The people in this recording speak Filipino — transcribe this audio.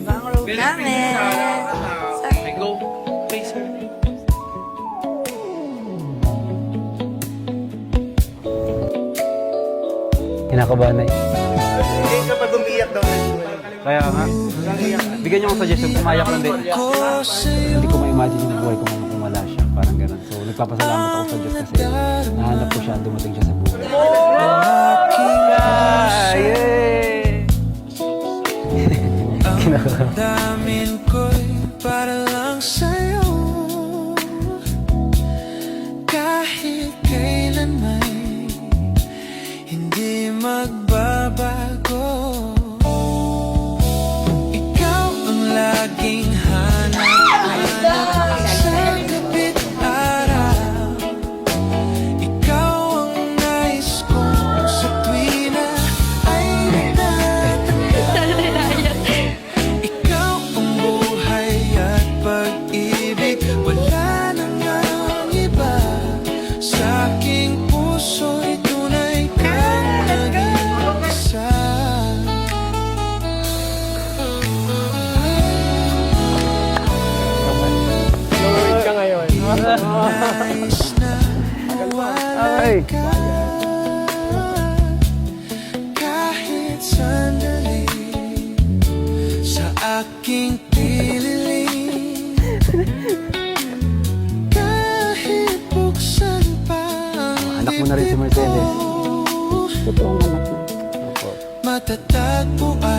Ibang road namin. I go. Okay, sir. Kinakabahan na eh. Hindi kapag umiyak daw. Kaya nga, bigyan niyo akong suggestion, pumayak lang din. Hindi ko ma-imagine yung buhay ko kung wala siya. Parang gano'n. So, nagpapasalamat ako sa Diyos kasi nahanap ko siya, dumating siya sa buhay. Ang damin ko'y para lang sa'yo. Kahit kailan may hindi magbabago. Ikaw ang laging hanap-hanap sa gabit araw. Ikaw ang nais kong sa tuwina ay ikaw ang buhay at pag-ibig. Wala nang ang iba sa aking puso'y tunay kang nag-iisa. Lord ka ngayon. Nais na mawala ka kahit sandali sa aking pililing. Kahit buksan pa ang Anak mo na rin si Mercedes. bibig ko, Totoong anak na. Opo. matatagpuan